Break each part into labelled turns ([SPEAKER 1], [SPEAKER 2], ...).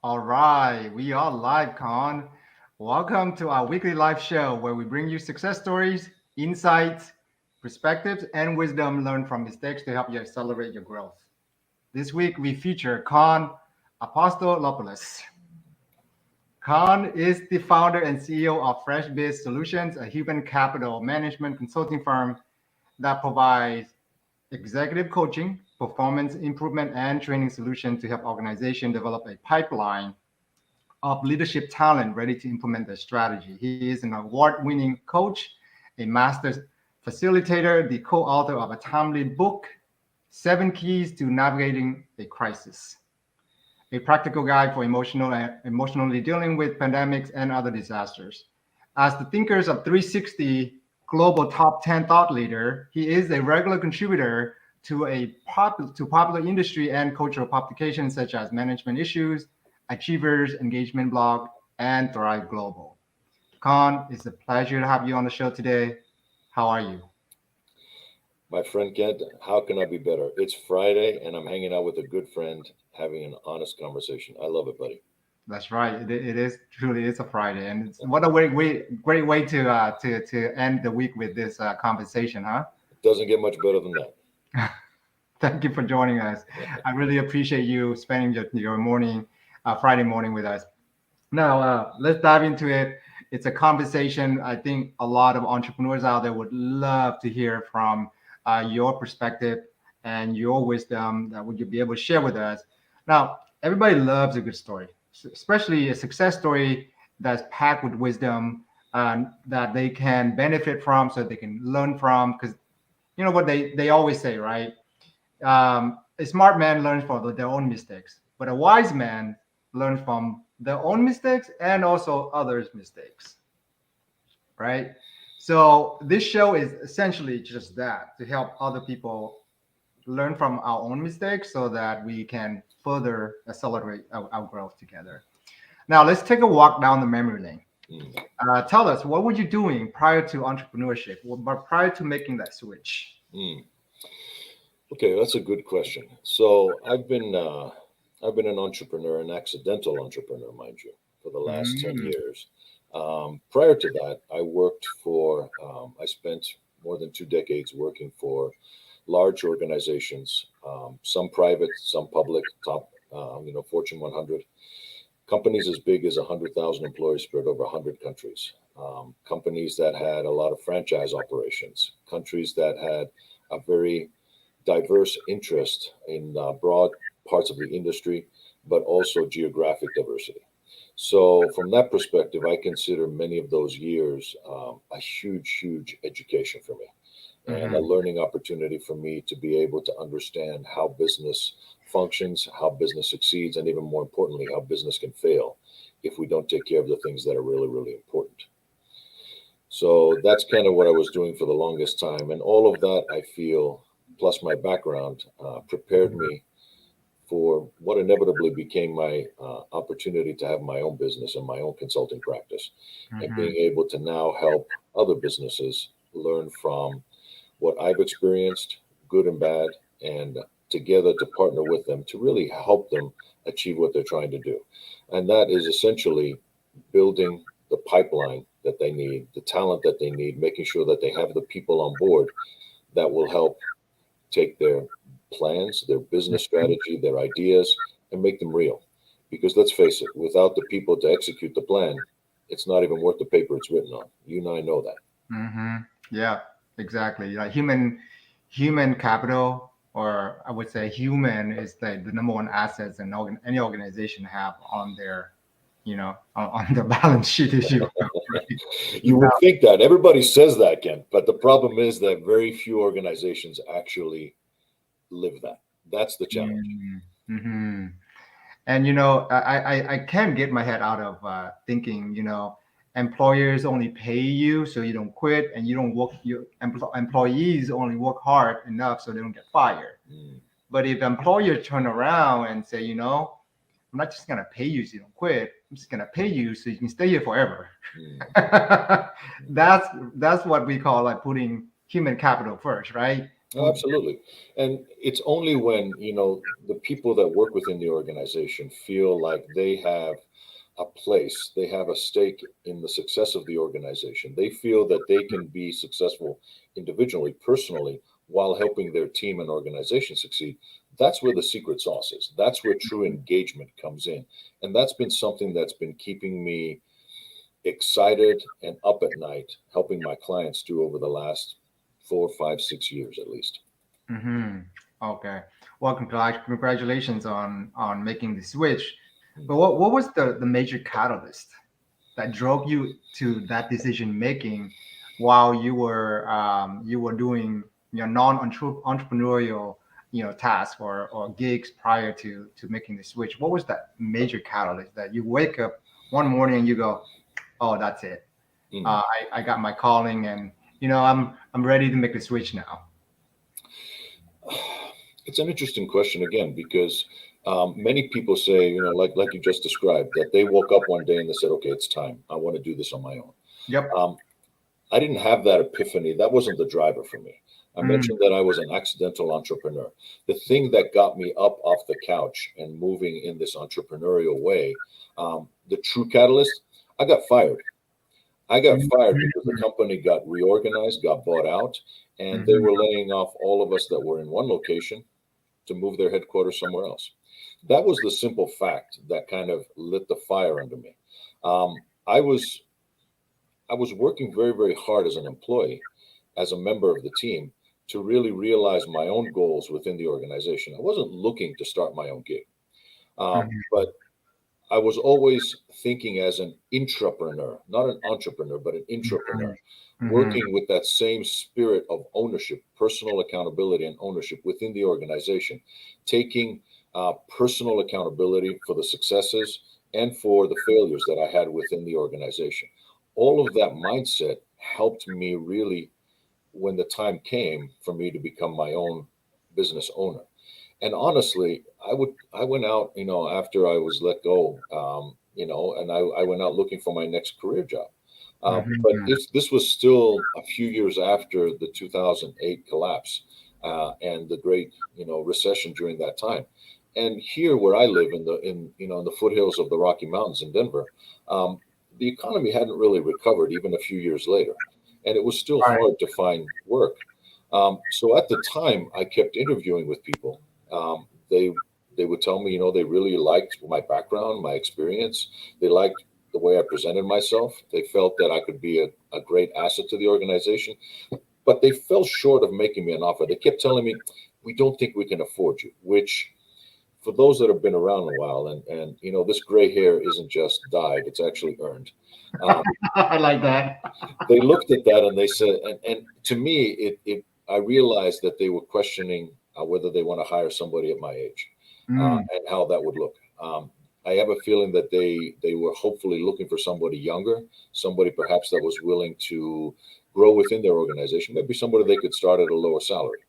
[SPEAKER 1] All right, we are live, Con. Welcome to our weekly live show where we bring you success stories, insights, perspectives, and wisdom learned from mistakes to help you accelerate your growth. This week we feature Con Apostolopoulos. Khan is the founder and CEO of FreshBiz Solutions, a human capital management consulting firm that provides executive coaching, performance improvement, and training solutions to help organizations develop a pipeline of leadership talent ready to implement their strategy. He is an award winning coach, a master's facilitator, the co author of a timely book, Seven Keys to Navigating a Crisis, a practical guide for emotionally dealing with pandemics and other disasters. As the Thinkers of 360 Global Top 10 Thought Leader, he is a regular contributor to popular industry and cultural publications such as Management Issues, Achievers, Engagement Blog, and Thrive Global. Khan, it's a pleasure to have you on the show today. How are you?
[SPEAKER 2] My friend Kent, how can I be better? It's Friday and I'm hanging out with a good friend having an honest conversation. I love it, buddy.
[SPEAKER 1] That's right. It is truly it's a Friday, and it's what a great way to end the week with this conversation, huh?
[SPEAKER 2] It doesn't get much better than that.
[SPEAKER 1] Thank you for joining us. I really appreciate you spending your morning, Friday morning with us. Now, let's dive into it. It's a conversation I think a lot of entrepreneurs out there would love to hear from your perspective and your wisdom that would you be able to share with us. Now, everybody loves a good story, especially a success story that's packed with wisdom that they can benefit from, so they can learn from. Because you know what they always say, right? A smart man learns from their own mistakes, but a wise man learns from their own mistakes and also others' mistakes, right? So this show is essentially just that to help other people learn from our own mistakes so that we can further accelerate our growth together. Now, let's take a walk down the memory lane.
[SPEAKER 2] Mm.
[SPEAKER 1] Tell us, what were you doing prior to entrepreneurship, but prior to making that switch?
[SPEAKER 2] Mm. Okay, that's a good question. So I've been an entrepreneur, an accidental entrepreneur, mind you, for the last 10 years. Prior to that, I spent more than 2 decades working for large organizations, some private, some public, top, Fortune 100, companies as big as 100,000 employees spread over 100 countries, companies that had a lot of franchise operations, countries that had a very diverse interest in broad parts of the industry, but also geographic diversity. So, from that perspective, I consider many of those years a huge, huge education for me and a
[SPEAKER 1] Mhm.
[SPEAKER 2] learning opportunity for me to be able to understand how business functions, how business succeeds, and even more importantly, how business can fail if we don't take care of the things that are really, really important. So that's kind of what I was doing for the longest time. And all of that, I feel, plus my background, prepared me for what inevitably became my opportunity to have my own business and my own consulting practice, and being
[SPEAKER 1] Mhm.
[SPEAKER 2] able to now help other businesses learn from what I've experienced, good and bad, and together to partner with them to really help them achieve what they're trying to do. And that is essentially building the pipeline that they need, the talent that they need, making sure that they have the people on board that will help take their plans, their business strategy, their ideas, and make them real. Because let's face it, without the people to execute the plan, it's not even worth the paper it's written on. You and I know that.
[SPEAKER 1] Mhm. Yeah, exactly. Like human capital, or I would say human is the number one assets any organization have on their, on their balance sheet issue. Right?
[SPEAKER 2] You would think that. Everybody says that, Ken, but the problem is that very few organizations actually live that. That's the challenge.
[SPEAKER 1] Mm-hmm. And I can't get my head out of thinking, employers only pay you so you don't quit, and you don't work. Your employees only work hard enough so they don't get fired.
[SPEAKER 2] Mm,
[SPEAKER 1] But if employers turn around and say, I'm not just gonna pay you so you don't quit, I'm just gonna pay you so you can stay here forever.
[SPEAKER 2] mm,
[SPEAKER 1] that's that's what we call like putting human capital first, right?
[SPEAKER 2] Oh, absolutely. And it's only when, the people that work within the organization feel like they have a place, they have a stake in the success of the organization. They feel that they can be successful individually, personally, while helping their team and organization succeed. That's where the secret sauce is. That's where true engagement comes in. And that's been something that's been keeping me excited and up at night, helping my clients do over the last 4, 5, 6 years at least.
[SPEAKER 1] Mm-hmm. Okay. Well, congratulations on making the switch. But
[SPEAKER 2] Mm.
[SPEAKER 1] what was the major catalyst that drove you to that decision making while you were doing non-entrepreneurial tasks or gigs prior to making the switch? What was that major catalyst that you wake up one morning and you go, oh, that's it.
[SPEAKER 2] Mm.
[SPEAKER 1] I got my calling, and I'm ready to make the switch now.
[SPEAKER 2] It's an interesting question again because many people say, like you just described, that they woke up one day and they said, "Okay, it's time. I want to do this on my own."
[SPEAKER 1] Yep.
[SPEAKER 2] Um, I didn't have that epiphany. That wasn't the driver for me. I
[SPEAKER 1] Mm,
[SPEAKER 2] mentioned that I was an accidental entrepreneur. The thing that got me up off the couch and moving in this entrepreneurial way, the true catalyst, I got fired. I got
[SPEAKER 1] mm,
[SPEAKER 2] fired because the company got reorganized, got bought out, and they
[SPEAKER 1] mhm.
[SPEAKER 2] were laying off all of us that were in one location to move their headquarters somewhere else. That was the simple fact that kind of lit the fire under me. Um, I was I was working very, very hard as an employee, as a member of the team, to really realize my own goals within the organization. I wasn't looking to start my own gig,
[SPEAKER 1] Mhm,
[SPEAKER 2] but I was always thinking as an intrapreneur, not an entrepreneur, but an intrapreneur,
[SPEAKER 1] mhm, mhm,
[SPEAKER 2] working with that same spirit of ownership, personal accountability, and ownership within the organization, taking personal accountability for the successes and for the failures that I had within the organization. All of that mindset helped me really when the time came for me to become my own business owner. And honestly, I went out, after I was let go, and I went out looking for my next career job. But
[SPEAKER 1] mhm.
[SPEAKER 2] this was still a few years after the 2008 collapse and the great, recession during that time. And here, where I live in the foothills of the Rocky Mountains in Denver, um, the economy hadn't really recovered even a few years later, and it was still
[SPEAKER 1] Right.
[SPEAKER 2] hard to find work. So at the time, I kept interviewing with people. They would tell me, they really liked my background, my experience. They liked the way I presented myself. They felt that I could be a great asset to the organization, but they fell short of making me an offer. They kept telling me, "We don't think we can afford you," which for those that have been around a while, and this gray hair isn't just dyed; it's actually earned. Um,
[SPEAKER 1] I like that.
[SPEAKER 2] they looked at that and they said, and to me, I realized that they were questioning whether they want to hire somebody at my age
[SPEAKER 1] Mm,
[SPEAKER 2] and how that would look. I have a feeling that they were hopefully looking for somebody younger, somebody perhaps that was willing to grow within their organization, maybe somebody they could start at a lower salary.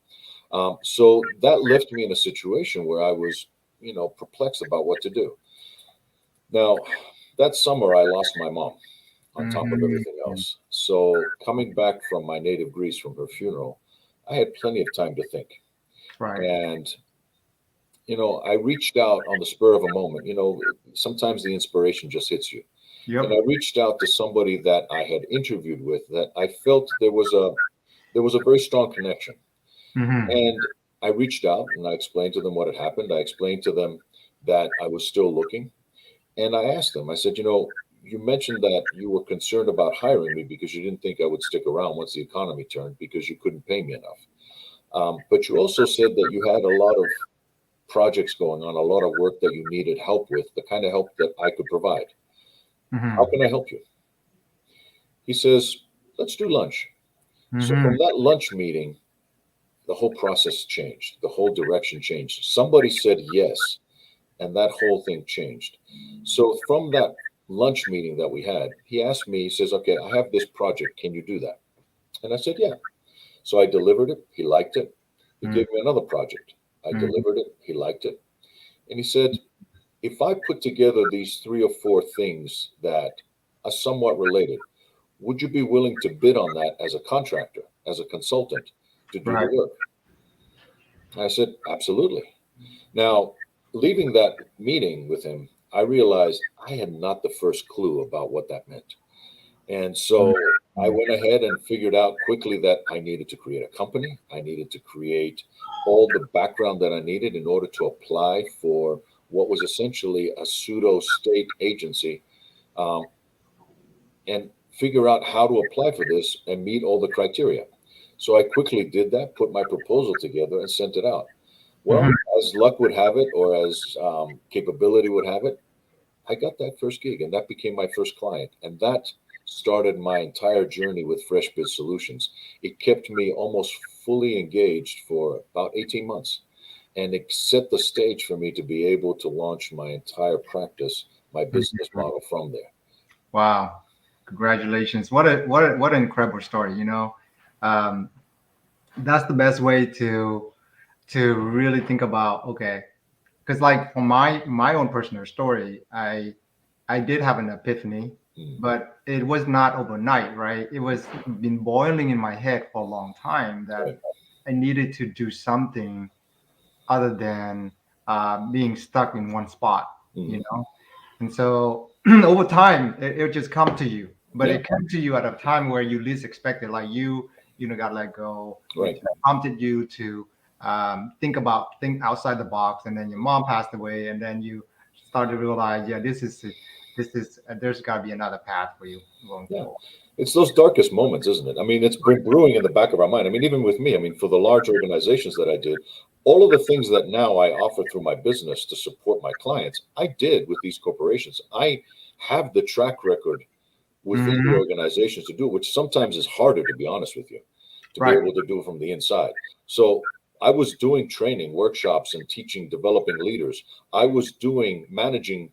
[SPEAKER 2] So that left me in a situation where I was, perplexed about what to do. Now, that summer, I lost my mom on top of
[SPEAKER 1] mhm.
[SPEAKER 2] everything else. So coming back from my native Greece from her funeral, I had plenty of time to think.
[SPEAKER 1] Right.
[SPEAKER 2] And, I reached out on the spur of a moment. Sometimes the inspiration just hits you. And I
[SPEAKER 1] Yep.
[SPEAKER 2] reached out to somebody that I had interviewed with that I felt there was a very strong connection.
[SPEAKER 1] Hmm.
[SPEAKER 2] And I reached out and I explained to them what had happened. I explained to them that I was still looking. And I asked them, I said, you mentioned that you were concerned about hiring me because you didn't think I would stick around once the economy turned because you couldn't pay me enough. But you also said that you had a lot of projects going on, a lot of work that you needed help with, the kind of help that I could provide. How
[SPEAKER 1] Hmm.
[SPEAKER 2] can I help you? He says, let's do lunch. So from
[SPEAKER 1] Hmm.
[SPEAKER 2] that lunch meeting, the whole process changed. The whole direction changed. Somebody said yes, and that whole thing changed. So from that lunch meeting that we had, he asked me, he says, "Okay, I have this project. Can you do that?" And I said, "Yeah." So I delivered it. He liked it. He gave me another project. I
[SPEAKER 1] Hmm.
[SPEAKER 2] delivered it. He liked it. And he said, "If I put together these three or four things that are somewhat related, would you be willing to bid on that as a contractor, as a consultant to do the
[SPEAKER 1] Right.
[SPEAKER 2] work?" I said, absolutely. Now, leaving that meeting with him, I realized I had not the first clue about what that meant. And so I
[SPEAKER 1] Mhm.
[SPEAKER 2] went ahead and figured out quickly that I needed to create a company. I needed to create all the background that I needed in order to apply for what was essentially a pseudo state agency, um, and figure out how to apply for this and meet all the criteria. So I quickly did that, put my proposal together, and sent it out. Well,
[SPEAKER 1] Mhm.
[SPEAKER 2] as luck would have it, or as capability would have it, I got that first gig, and that became my first client. And that started my entire journey with Fresh Biz Solutions. It kept me almost fully engaged for about 18 months. And it set the stage for me to be able to launch my entire practice, my business
[SPEAKER 1] Mhm.
[SPEAKER 2] model from there.
[SPEAKER 1] Wow. Congratulations. What an incredible story, you know. Um, that's the best way to really think about, okay, because like for my own personal story, I did have an epiphany,
[SPEAKER 2] Mm,
[SPEAKER 1] but it was not overnight, right? It was been boiling in my head for a long time that
[SPEAKER 2] right.
[SPEAKER 1] I needed to do something other than being stuck in one spot, you
[SPEAKER 2] Mm,
[SPEAKER 1] know. And so over time, it just come to you, but
[SPEAKER 2] yeah,
[SPEAKER 1] it came to you at a time where you least expected. Like you know, got let go, which
[SPEAKER 2] right.
[SPEAKER 1] prompted you to think outside the box. And then your mom passed away, and then you started to realize, yeah, this is there's got to be another path for you going
[SPEAKER 2] Yeah.
[SPEAKER 1] forward.
[SPEAKER 2] It's those darkest moments, isn't it? I mean, it's been brewing in the back of our mind. I mean, even with me, I mean, for the large organizations that I did, all of the things that now I offer through my business to support my clients, I did with these corporations. I have the track record within the
[SPEAKER 1] Hmm.
[SPEAKER 2] organizations to do it, which sometimes is harder, to be honest with you, to be
[SPEAKER 1] Right.
[SPEAKER 2] able to do it from the inside. So I was doing training, workshops, and teaching, developing leaders. I was doing managing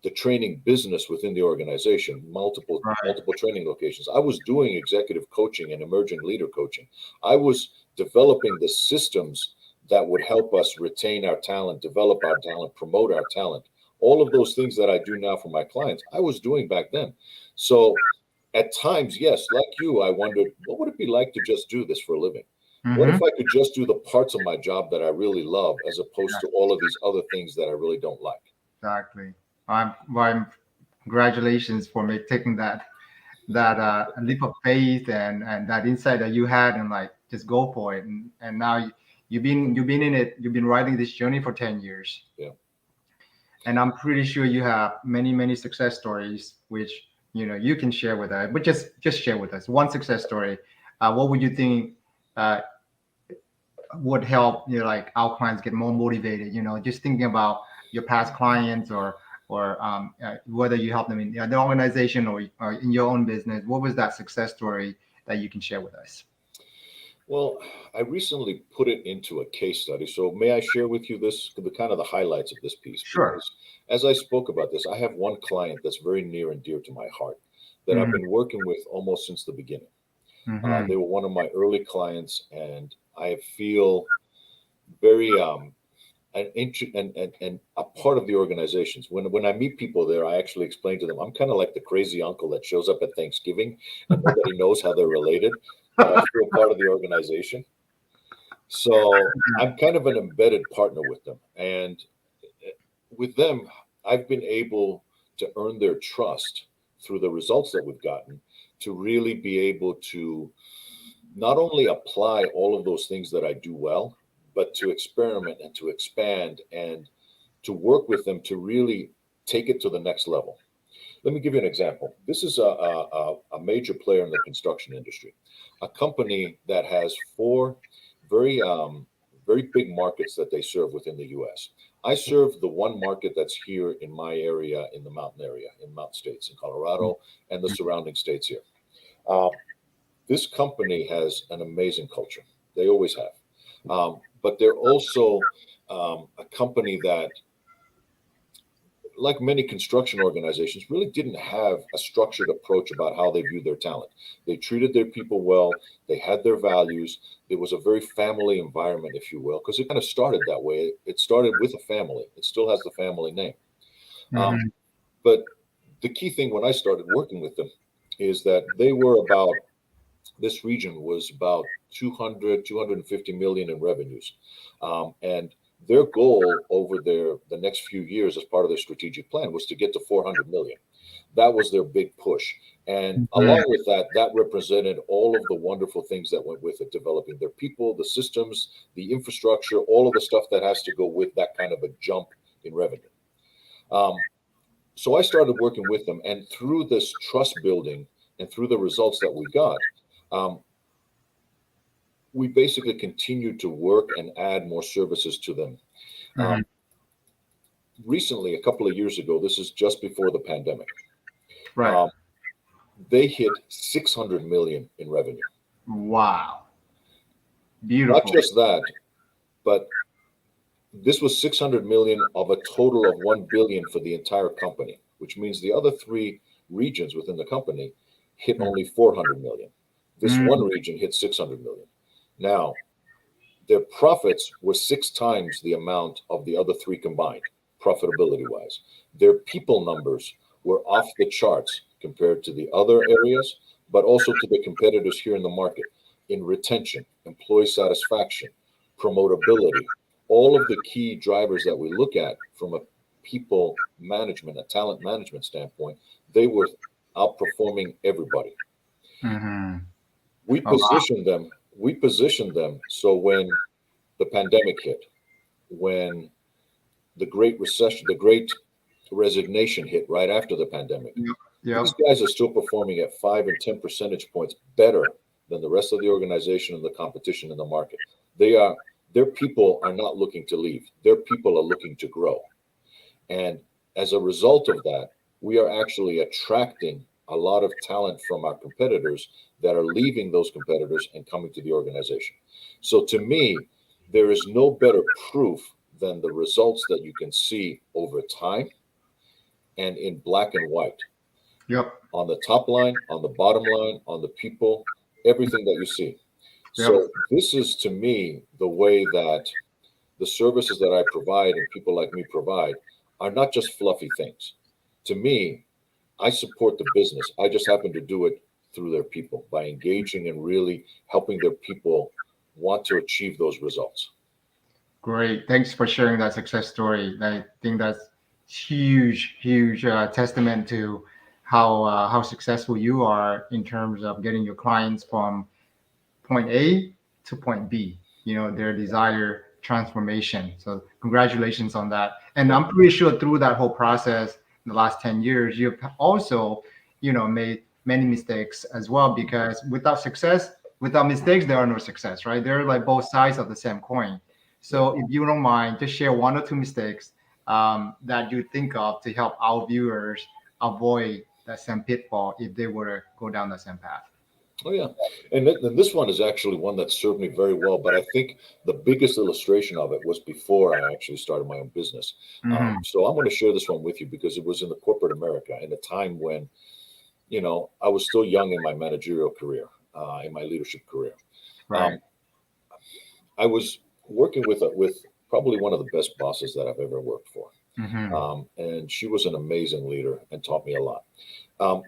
[SPEAKER 2] the training business within the organization,
[SPEAKER 1] Right.
[SPEAKER 2] multiple training locations. I was doing executive coaching and emerging leader coaching. I was developing the systems that would help us retain our talent, develop our talent, promote our talent. All of those things that I do now for my clients, I was doing back then. So at times, yes, like you, I wondered, what would it be like to just do this for a living? What if
[SPEAKER 1] Hmm.
[SPEAKER 2] I could just do the parts of my job that I really love as opposed to all of these other things that I really don't like?
[SPEAKER 1] Exactly. I'm congratulations for me taking that leap of faith and that insight that you had, and like just go for it. And now you've been in it, you've been riding this journey for 10 years,
[SPEAKER 2] Yeah.
[SPEAKER 1] and I'm pretty sure you have many success stories which you can share with us. But just share with us one success story. What would you think uh, would help like our clients get more motivated, just thinking about your past clients, or whether you help them in the organization, or in your own business. What was that success story that you can share with us?
[SPEAKER 2] Well, I recently put it into a case study. So may I share with you the kind of the highlights of this piece?
[SPEAKER 1] Sure.
[SPEAKER 2] Because as I spoke about this, I have one client that's very near and dear to my heart that I've
[SPEAKER 1] Hmm.
[SPEAKER 2] been working with almost since the beginning.
[SPEAKER 1] Hmm.
[SPEAKER 2] They were one of my early clients, and I feel very and a part of the organizations. When I meet people there, I actually explain to them I'm kind of like the crazy uncle that shows up at Thanksgiving and nobody knows how they're related, but I feel part of the organization. So I'm kind of an embedded partner with them. And with them, I've been able to earn their trust through the results that we've gotten to really be able to not only apply all of those things that I do well, but to experiment and to expand and to work with them to really take it to the next level. Let me give you an example. This is a major player in the construction industry, a company that has four very very big markets that they serve within the U.S. I serve the one market that's here in my area, in the mountain area, in Mountain States, in Colorado, and the surrounding states here. Uh, this company has an amazing culture. They always have, but they're also a company that, like many construction organizations, really didn't have a structured approach about how they view their talent. They treated their people well. They had their values. It was a very family environment, if you will, because it kind of started that way. It started with a family. It still has the family name. Um,
[SPEAKER 1] Hmm.
[SPEAKER 2] but the key thing when I started working with them is that they were about this region was about 250 million in revenues. And their goal over the next few years as part of their strategic plan was to get to 400 million. That was their big push. And
[SPEAKER 1] Mhm.
[SPEAKER 2] along with that, that represented all of the wonderful things that went with it, developing their people, the systems, the infrastructure, all of the stuff that has to go with that kind of a jump in revenue. Um, so I started working with them, and through this trust building and through the results that we got, um, we basically continued to work and add more services to them.
[SPEAKER 1] Mhm.
[SPEAKER 2] Um, Recently, a couple of years ago, this is just before the pandemic,
[SPEAKER 1] Right.
[SPEAKER 2] um, they hit 600 million in revenue.
[SPEAKER 1] Wow.
[SPEAKER 2] Not
[SPEAKER 1] Beautiful.
[SPEAKER 2] just that, but this was 600 million of a total of 1 billion for the entire company, which means the other three regions within the company hit only 400 million. This one
[SPEAKER 1] Mhm.
[SPEAKER 2] region hit 600 million. Now, their profits were 6 times the amount of the other three combined, profitability wise. Their people numbers were off the charts compared to the other areas, but also to the competitors here in the market in retention, employee satisfaction, promotability, all of the key drivers that we look at from a people management, a talent management standpoint, they were outperforming everybody.
[SPEAKER 1] Mhm.
[SPEAKER 2] We
[SPEAKER 1] Oh, wow.
[SPEAKER 2] positioned them, we positioned them so when the pandemic hit, when the Great Recession, the Great Resignation hit right after the pandemic,
[SPEAKER 1] Yep.
[SPEAKER 2] these
[SPEAKER 1] Yep.
[SPEAKER 2] guys are still performing at 5 and 10 percentage points better than the rest of the organization and the competition in the market. They are their people are not looking to leave. Their people are looking to grow. And as a result of that, we are actually attracting a lot of talent from our competitors that are leaving those competitors and coming to the organization. So to me, there is no better proof than the results that you can see over time and in black and white
[SPEAKER 1] Yep.
[SPEAKER 2] on the top line, on the bottom line, on the people, everything that you see.
[SPEAKER 1] Yep.
[SPEAKER 2] So this is to me the way that the services that I provide and people like me provide are not just fluffy things. To me, I support the business. I just happen to do it through their people by engaging and really helping their people want to achieve those results.
[SPEAKER 1] Great. Thanks for sharing that success story. I think that's huge, huge testament to how successful you are in terms of getting your clients from point A to point B, their desired transformation. So congratulations on that. And
[SPEAKER 2] Thank
[SPEAKER 1] I'm
[SPEAKER 2] you.
[SPEAKER 1] pretty sure through that whole process in the last 10 years, you've also, made many mistakes as well, because without success, without mistakes, there are no success, right? They're like both sides of the same coin.
[SPEAKER 2] Yeah.
[SPEAKER 1] So if you don't mind, just share one or two mistakes that you think of to help our viewers avoid that same pitfall if they were to go down the same path.
[SPEAKER 2] Oh, yeah. And this one is actually one that served me very well. But I think the biggest illustration of it was before I actually started my own business.
[SPEAKER 1] Hmm.
[SPEAKER 2] So I'm going to share this one with you because it was in the corporate America in a time when, I was still young in my managerial career, in my leadership career.
[SPEAKER 1] Right.
[SPEAKER 2] Um, I was working with probably one of the best bosses that I've ever worked for.
[SPEAKER 1] Hmm.
[SPEAKER 2] And she was an amazing leader and taught me a lot.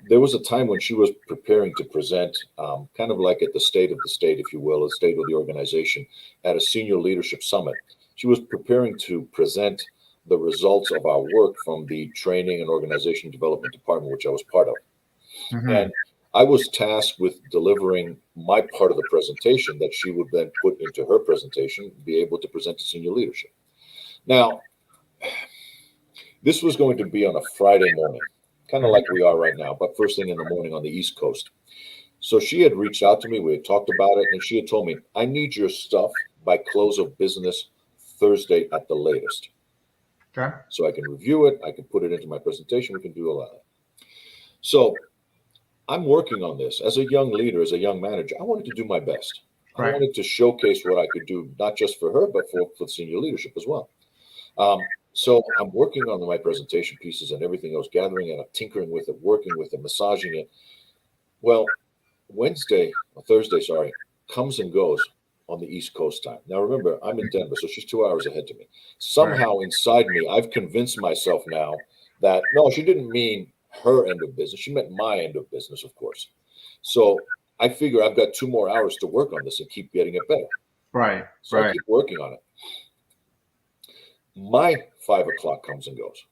[SPEAKER 2] There was a time when she was preparing to present, kind of like at the state of the state, if you will, the state of the organization, at a senior leadership summit. She was preparing to present the results of our work from the training and organization development department, which I was part of.
[SPEAKER 1] Hmm.
[SPEAKER 2] And I was tasked with delivering my part of the presentation that she would then put into her presentation, be able to present to senior leadership. Now, this was going to be on a Friday morning, kind of like we are right now, but first thing in the morning on the East Coast. So she had reached out to me. We had talked about it, and she had told me, I need your stuff by close of business Thursday at the latest.
[SPEAKER 1] Okay.
[SPEAKER 2] So I can review it, I can put it into my presentation, we can do all that. So I'm working on this as a young leader, as a young manager. I wanted to do my best. I
[SPEAKER 1] Right.
[SPEAKER 2] wanted to showcase what I could do, not just for her, but for senior leadership as well. So I'm working on my presentation pieces and everything. I was gathering and I'm tinkering with it, working with it, massaging it. Well, Wednesday or Thursday, sorry, comes and goes on the East Coast time. Now remember, I'm in Denver, so she's 2 hours ahead to me.
[SPEAKER 1] Right.
[SPEAKER 2] Somehow inside me, I've convinced myself now that no, she didn't mean her end of business. She meant my end of business, of course. So I figure I've got 2 more hours to work on this and keep getting it better.
[SPEAKER 1] Right.
[SPEAKER 2] So I
[SPEAKER 1] Right.
[SPEAKER 2] keep working on it. My 5 o'clock comes and goes.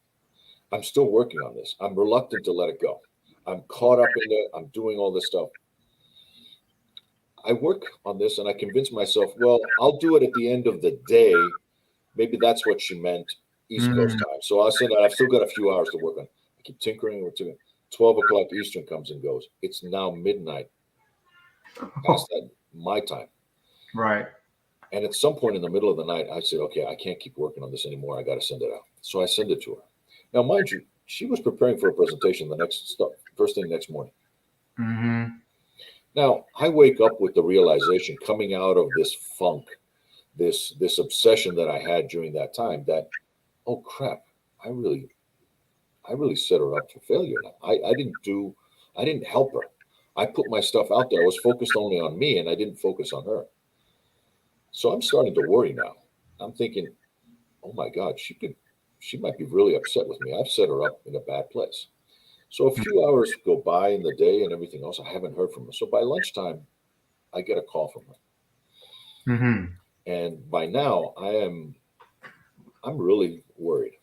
[SPEAKER 2] I'm still working on this. I'm reluctant to let it go. I'm caught up in it. I'm doing all this stuff. I work on this and I convince myself, well, I'll do it at the end of the day. Maybe that's what she meant, East Coast
[SPEAKER 1] Mm.
[SPEAKER 2] time. So I'll say that I've still got a few hours to work on. I keep tinkering with it. 12 o'clock Eastern comes and goes. It's now midnight, past that, my time.
[SPEAKER 1] Right.
[SPEAKER 2] And at some point in the middle of the night, I said, okay, I can't keep working on this anymore. I got to send it out. So I send it to her. Now, mind you, she was preparing for a presentation first thing next morning.
[SPEAKER 1] Mm-hmm.
[SPEAKER 2] Now, I wake up with the realization coming out of this funk, this obsession that I had during that time that, oh crap, I really set her up for failure now. I didn't help her. I put my stuff out there. I was focused only on me and I didn't focus on her. So I'm starting to worry now. I'm thinking, oh my God, she might be really upset with me. I've set her up in a bad place. So a few hours go by in the day and everything else. I haven't heard from her. So by lunchtime, I get a call from her.
[SPEAKER 1] Mm-hmm.
[SPEAKER 2] And by now I'm really worried.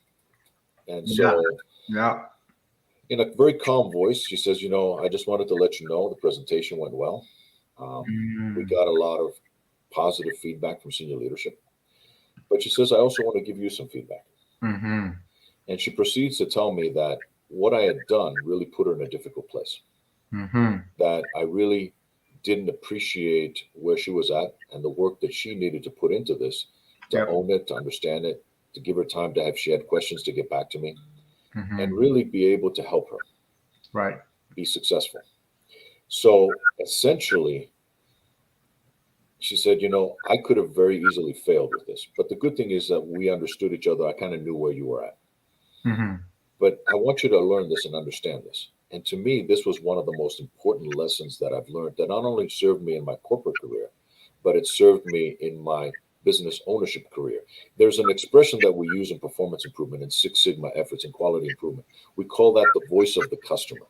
[SPEAKER 2] And
[SPEAKER 1] Yeah.
[SPEAKER 2] so
[SPEAKER 1] Yeah.
[SPEAKER 2] in a very calm voice, she says, I just wanted to let you know the presentation went well. We
[SPEAKER 1] Mm.
[SPEAKER 2] got a lot of positive feedback from senior leadership. But she says, I also want to give you some feedback.
[SPEAKER 1] Mm-hmm.
[SPEAKER 2] And she proceeds to tell me that what I had done really put her in a difficult place,
[SPEAKER 1] Mm-hmm.
[SPEAKER 2] that I really didn't appreciate where she was at and the work that she needed to put into this, to
[SPEAKER 1] Yep.
[SPEAKER 2] own it, to understand it, to give her time to have, she had questions to get back to me and
[SPEAKER 1] Mm-hmm.
[SPEAKER 2] really be able to help her
[SPEAKER 1] Right.
[SPEAKER 2] be successful. So essentially, she said, I could have very easily failed with this. But the good thing is that we understood each other. I kind of knew where you were at.
[SPEAKER 1] Mm-hmm.
[SPEAKER 2] But I want you to learn this and understand this. And to me, this was one of the most important lessons that I've learned that not only served me in my corporate career, but it served me in my business ownership career. There's an expression that we use in performance improvement and Six Sigma efforts and quality improvement. We call that the voice of the customer.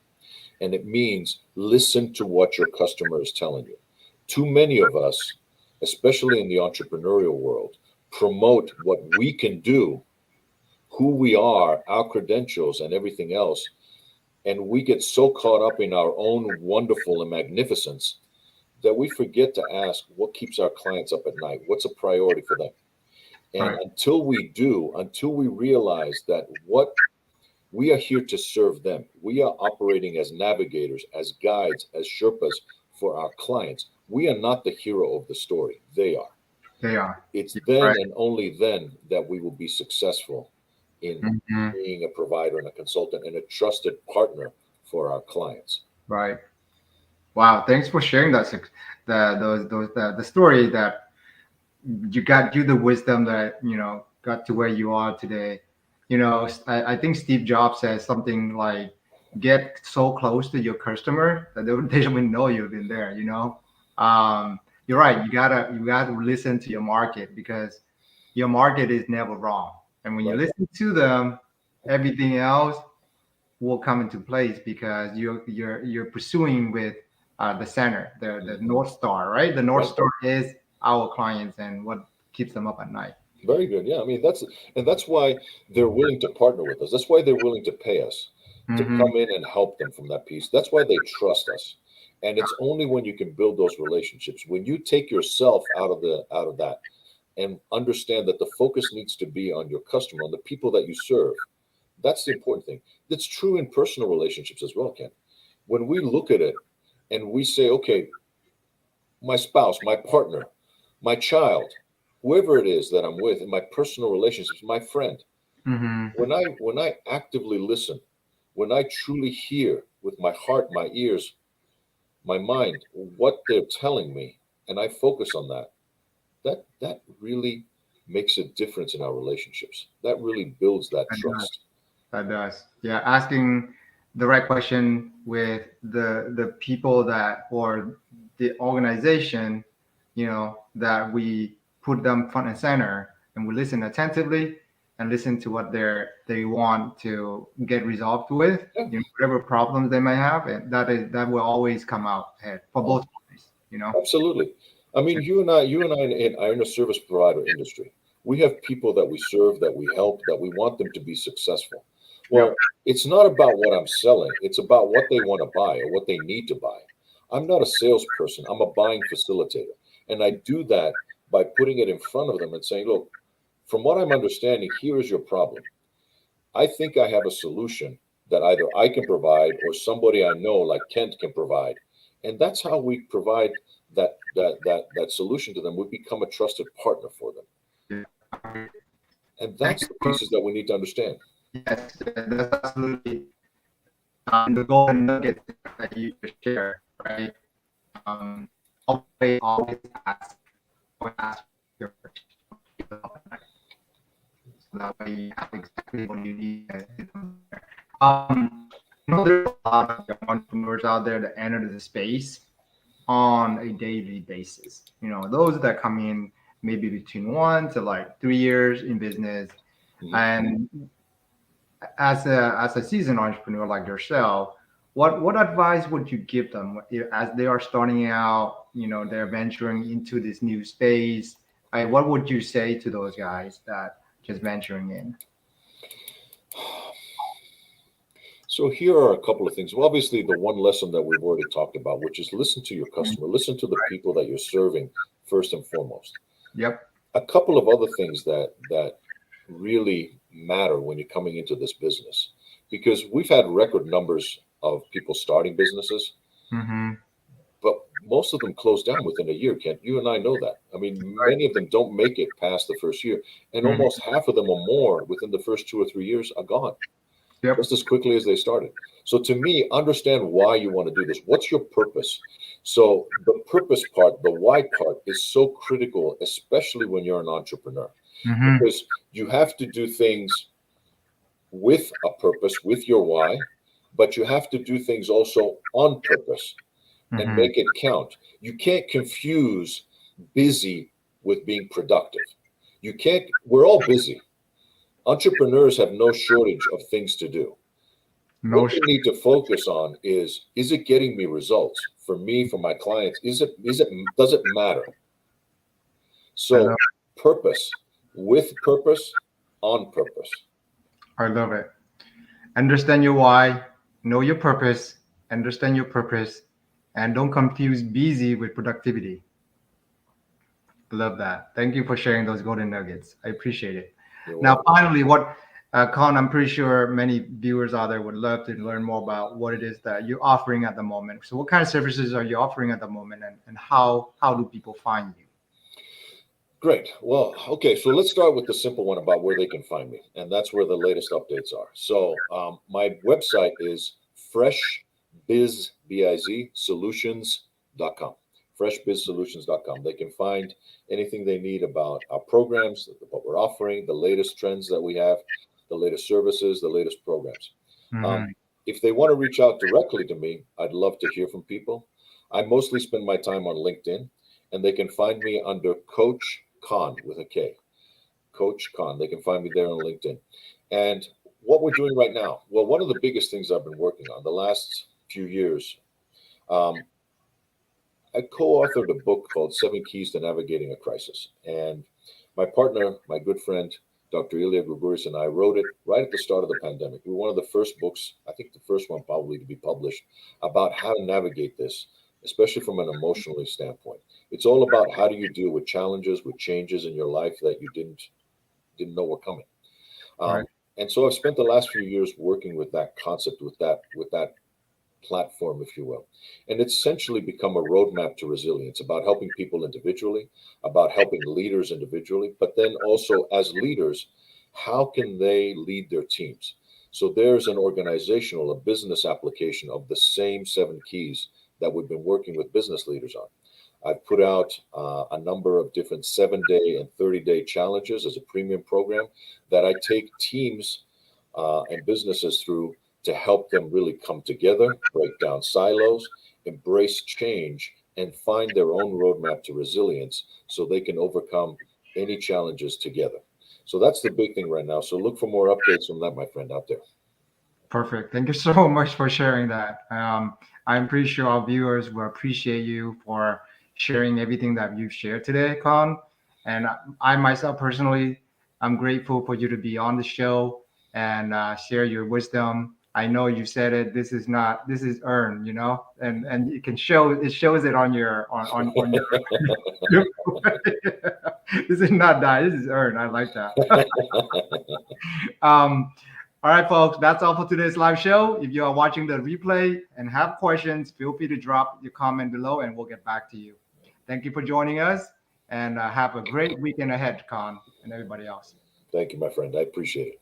[SPEAKER 2] And it means listen to what your customer is telling you. Too many of us, especially in the entrepreneurial world, promote what we can do, who we are, our credentials, and everything else. And we get so caught up in our own wonderful and magnificence that we forget to ask what keeps our clients up at night? What's a priority for them? And
[SPEAKER 1] Right.
[SPEAKER 2] until we realize that what we are here to serve them, we are operating as navigators, as guides, as Sherpas for our clients. We are not the hero of the story, they are.
[SPEAKER 1] They are.
[SPEAKER 2] It's
[SPEAKER 1] Yeah.
[SPEAKER 2] then
[SPEAKER 1] Right.
[SPEAKER 2] and only then that we will be successful in
[SPEAKER 1] Mm-hmm.
[SPEAKER 2] being a provider and a consultant and a trusted partner for our clients.
[SPEAKER 1] Right. Wow. Thanks for sharing that. The story that you the wisdom that got to where you are today. I think Steve Jobs says something like, "Get so close to your customer that they don't even know you've been there." You're right. You gotta listen to your market because your market is never wrong, and when you
[SPEAKER 2] Right,
[SPEAKER 1] listen to them, everything else will come into place because you're pursuing with the center, the
[SPEAKER 2] hmm
[SPEAKER 1] North Star, right? The North
[SPEAKER 2] right.
[SPEAKER 1] Star is our clients and what keeps them up at night.
[SPEAKER 2] Very good. Yeah, I mean that's why they're willing to partner with us. That's why they're willing to pay us to
[SPEAKER 1] Hmm.
[SPEAKER 2] come in and help them from that piece. That's why they trust us. And it's only when you can build those relationships, when you take yourself out of that and understand that the focus needs to be on your customer, on the people that you serve. That's the important thing. That's true in personal relationships as well, Ken. When we look at it and we say, okay, my spouse, my partner, my child, whoever it is that I'm with in my personal relationships, my friend,
[SPEAKER 1] Hmm.
[SPEAKER 2] when I actively listen, when I truly hear with my heart, my ears, my mind, what they're telling me, and I focus on that, that really makes a difference in our relationships. That really builds that
[SPEAKER 1] That does.
[SPEAKER 2] trust.
[SPEAKER 1] That does. Yeah, asking the right question with the people that or the organization, that we put them front and center, and we listen attentively and listen to what they want to get resolved with,
[SPEAKER 2] Yeah.
[SPEAKER 1] whatever problems they may have, and that will always come out ahead for
[SPEAKER 2] Oh,
[SPEAKER 1] both. you know?
[SPEAKER 2] Absolutely. I mean, you and I are in a service provider industry. We have people that we serve, that we help, that we want them to be successful.
[SPEAKER 1] Yep.
[SPEAKER 2] Well, it's not about what I'm selling. It's about what they want to buy or what they need to buy. I'm not a salesperson. I'm a buying facilitator. And I do that by putting it in front of them and saying, look, from what I'm understanding, here is your problem. I think I have a solution that either I can provide or somebody I know, like Kent, can provide. And that's how we provide that solution to them. We become a trusted partner for them.
[SPEAKER 1] Yeah.
[SPEAKER 2] And
[SPEAKER 1] Thank
[SPEAKER 2] that's
[SPEAKER 1] you
[SPEAKER 2] the
[SPEAKER 1] for,
[SPEAKER 2] pieces that we need to understand.
[SPEAKER 1] yes, that's absolutely the golden nuggets that you just share, right? Always ask, always ask your question. Keep it up at night. So that way you have exactly what you need. There's a lot of young entrepreneurs out there that enter the space on a daily basis. Those that come in maybe between 1 to 3 years in business.
[SPEAKER 2] Mhm.
[SPEAKER 1] And as a seasoned entrepreneur like yourself, what advice would you give them as they are starting out? They're venturing into this new space. What would you say to those guys that just venturing in?
[SPEAKER 2] So here are a couple of things. Well, obviously, the one lesson that we've already talked about, which is listen to your customer, listen to the people that you're serving first and foremost.
[SPEAKER 1] Yep.
[SPEAKER 2] A couple of other things that really matter when you're coming into this business, because we've had record numbers of people starting businesses,
[SPEAKER 1] Mm-hmm.
[SPEAKER 2] but most of them close down within a year. Kent, you and I know that. I mean,
[SPEAKER 1] Right.
[SPEAKER 2] many of them don't make it past the first year, and
[SPEAKER 1] Mm-hmm.
[SPEAKER 2] almost half of them or more within the first 2 or 3 years are gone
[SPEAKER 1] Yep.
[SPEAKER 2] just as quickly as they started. So to me, understand why you want to do this. What's your purpose? So the purpose part, the why part is so critical, especially when you're an entrepreneur,
[SPEAKER 1] Mm-hmm.
[SPEAKER 2] because you have to do things with a purpose, with your why, but you have to do things also on purpose and
[SPEAKER 1] Mm-hmm.
[SPEAKER 2] make it count. You can't confuse busy with being productive. You can't, we're all busy. Entrepreneurs have no shortage of things to do.
[SPEAKER 1] No
[SPEAKER 2] What they
[SPEAKER 1] shit.
[SPEAKER 2] need to focus on is it getting me results for me, for my clients? Is it does it matter?
[SPEAKER 1] I love
[SPEAKER 2] So purpose, with purpose, on purpose.
[SPEAKER 1] I love it. Understand your why, know your purpose, understand your purpose, and don't confuse busy with productivity. Love that. Thank you for sharing those golden nuggets. I appreciate it.
[SPEAKER 2] You're
[SPEAKER 1] Now,
[SPEAKER 2] welcome.
[SPEAKER 1] finally, Con, I'm pretty sure many viewers out there would love to learn more about what it is that you're offering at the moment. So, what kind of services are you offering at the moment, and how do people find you?
[SPEAKER 2] Great. Well, okay. So let's start with the simple one about where they can find me, and that's where the latest updates are. So my website is freshbizsolutions.com. Freshbizsolutions.com. They can find anything they need about our programs, what we're offering, the latest trends that we have, the latest services, the latest programs. Um,
[SPEAKER 1] Hmm.
[SPEAKER 2] if they want to reach out directly to me, I'd love to hear from people. I mostly spend my time on LinkedIn, and they can find me under Coach Khan with a K. Coach Khan. They can find me there on LinkedIn. And what we're doing right now, well, one of the biggest things I've been working on the last few years, um, I co-authored a book called Seven Keys to Navigating a Crisis. And my partner, my good friend, Dr. Ilya Grigorius, and I wrote it right at the start of the pandemic. We were one of the first books, I think the first one probably to be published, about how to navigate this, especially from an emotionally standpoint. It's all about how do you deal with challenges, with changes in your life that you didn't know were coming.
[SPEAKER 1] Right.
[SPEAKER 2] Um, and so I've spent the last few years working with that concept, with that platform, if you will. And it's essentially become a roadmap to resilience about helping people individually, about helping leaders individually, but then also as leaders, how can they lead their teams? So there's an organizational, a business application of the same seven keys that we've been working with business leaders on. I've put out a number of different 7 day and 30-day challenges as a premium program that I take teams and businesses through to help them really come together, break down silos, embrace change, and find their own roadmap to resilience so they can overcome any challenges together. So that's the big thing right now. So look for more updates from that, my friend, out there.
[SPEAKER 1] Perfect. Thank you so much for sharing that. I'm pretty sure our viewers will appreciate you for sharing everything that you've shared today, Con. And I myself personally, I'm grateful for you to be on the show and share your wisdom. I know you said it. This is not. This is earned, and you can show it. Shows it on your on your. This is not die. This is earned. I like that. Um, all right, folks, that's all for today's live show. If you are watching the replay and have questions, feel free to drop your comment below and we'll get back to you. Thank you for joining us and have a great weekend ahead, Con, and everybody else.
[SPEAKER 2] Thank you, my friend. I appreciate it.